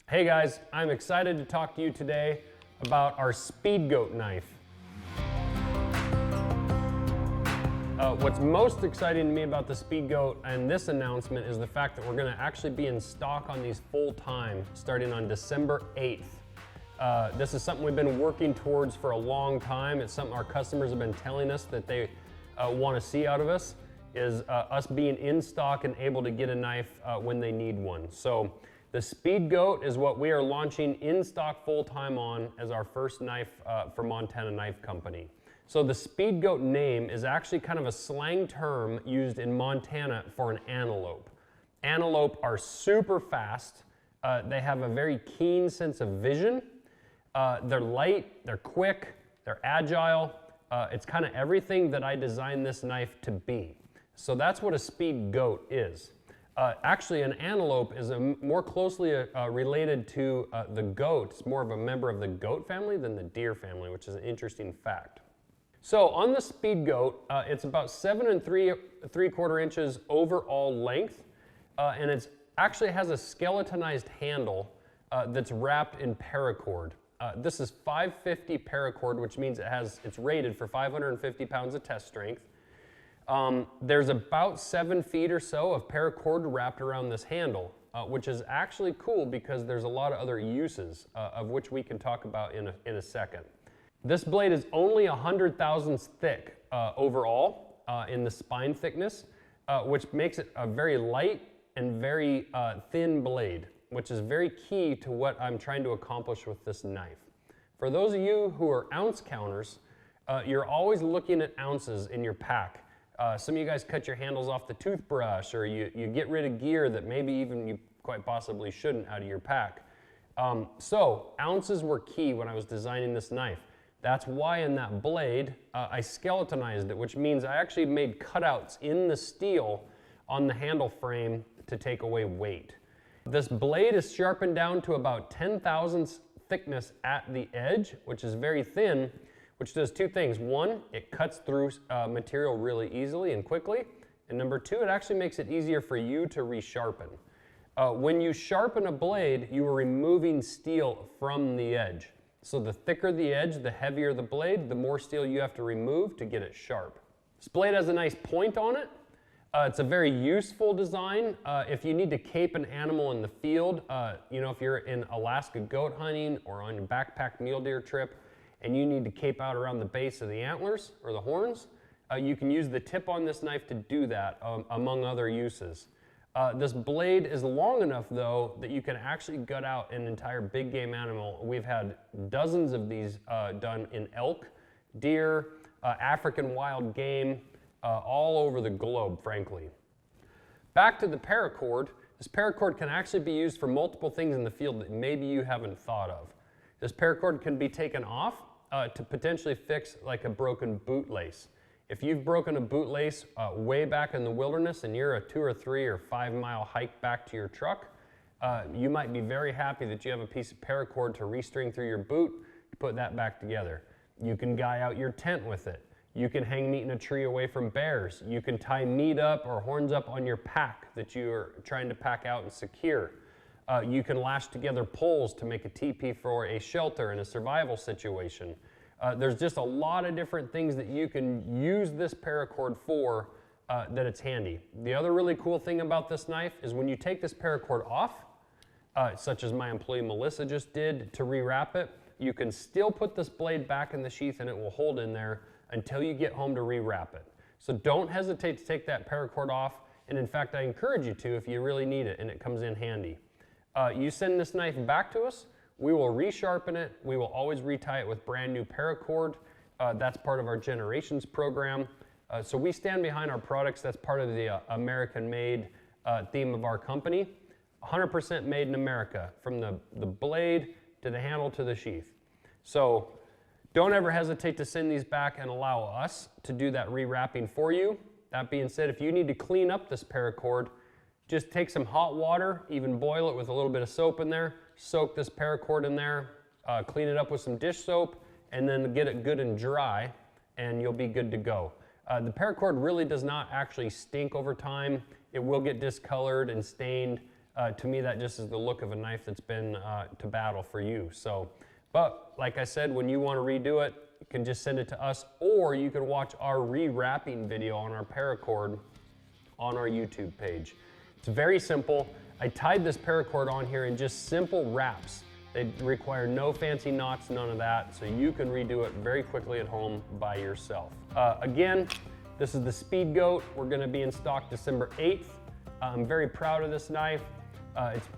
Hey guys, I'm excited to talk to you today about our Speedgoat knife. What's most exciting to me about the Speedgoat and this announcement is the fact that we're going to actually be in stock on these full time starting on December 8th. This is something we've been working towards for a long time. It's something our customers have been telling us that they want to see out of us, is us being in stock and able to get a knife when they need one. So the Speedgoat is what we are launching in stock full time on as our first knife for Montana Knife Company. So the Speedgoat name is actually kind of a slang term used in Montana for an antelope. Antelope are super fast. They have a very keen sense of vision. They're light, they're quick, they're agile. It's kind of everything that I designed this knife to be. So that's what a Speedgoat is. Actually, an antelope is more closely related to the goat. It's more of a member of the goat family than the deer family, which is an interesting fact. So on the Speedgoat, it's about 7 3/4 inches overall length, and it actually has a skeletonized handle that's wrapped in paracord. This is 550 paracord, which means it's rated for 550 pounds of test strength. There's about 7 feet or so of paracord wrapped around this handle, which is actually cool because there's a lot of other uses of which we can talk about in a second. This blade is only 100 thousandths thick overall in the spine thickness, which makes it a very light and very thin blade, which is very key to what I'm trying to accomplish with this knife. For those of you who are ounce counters, you're always looking at ounces in your pack. Some of you guys cut your handles off the toothbrush, or you get rid of gear that maybe even you quite possibly shouldn't out of your pack. So ounces were key when I was designing this knife. That's why in that blade, I skeletonized it, which means I actually made cutouts in the steel on the handle frame to take away weight. This blade is sharpened down to about 10 thousandths thickness at the edge, which is very thin, which does two things. One, it cuts through material really easily and quickly. And number two, it actually makes it easier for you to resharpen. When you sharpen a blade, you are removing steel from the edge. So the thicker the edge, the heavier the blade, the more steel you have to remove to get it sharp. This blade has a nice point on it. It's a very useful design. If you need to cape an animal in the field, if you're in Alaska goat hunting or on a backpack mule deer trip, and you need to cape out around the base of the antlers or the horns, you can use the tip on this knife to do that, among other uses. This blade is long enough, though, that you can actually gut out an entire big game animal. We've had dozens of these done in elk, deer, African wild game, all over the globe, frankly. Back to the paracord. This paracord can actually be used for multiple things in the field that maybe you haven't thought of. This paracord can be taken off to potentially fix like a broken bootlace. If you've broken a bootlace way back in the wilderness and you're a 2 or 3 or 5 mile hike back to your truck, you might be very happy that you have a piece of paracord to restring through your boot to put that back together. You can guy out your tent with it. You can hang meat in a tree away from bears. You can tie meat up or horns up on your pack that you are trying to pack out and secure. You can lash together poles to make a teepee for a shelter in a survival situation. There's just a lot of different things that you can use this paracord for that it's handy. The other really cool thing about this knife is when you take this paracord off, such as my employee Melissa just did to rewrap it, you can still put this blade back in the sheath and it will hold in there until you get home to rewrap it. So don't hesitate to take that paracord off, and in fact I encourage you to if you really need it and it comes in handy. You send this knife back to us, we will resharpen it. We will always retie it with brand new paracord. That's part of our Generations program. So we stand behind our products. That's part of the American-made theme of our company. 100% made in America, from the blade to the handle to the sheath. So don't ever hesitate to send these back and allow us to do that rewrapping for you. That being said, if you need to clean up this paracord, just take some hot water, even boil it with a little bit of soap in there, soak this paracord in there, clean it up with some dish soap, and then get it good and dry, and you'll be good to go. The paracord really does not actually stink over time. It will get discolored and stained, To me, that just is the look of a knife that's been to battle for you. So, but like I said, when you want to redo it, you can just send it to us, or you can watch our rewrapping video on our paracord on our YouTube page. It's very simple. I tied this paracord on here in just simple wraps. They require no fancy knots, none of that, so you can redo it very quickly at home by yourself. Again, this is the Speedgoat. We're gonna be in stock December 8th. I'm very proud of this knife.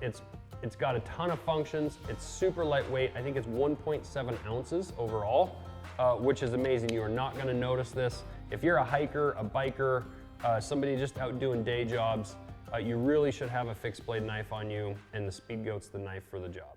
It's got a ton of functions. It's super lightweight. I think it's 1.7 ounces overall, which is amazing. You are not gonna notice this. If you're a hiker, a biker, somebody just out doing day jobs, you really should have a fixed blade knife on you, and the Speedgoat's the knife for the job.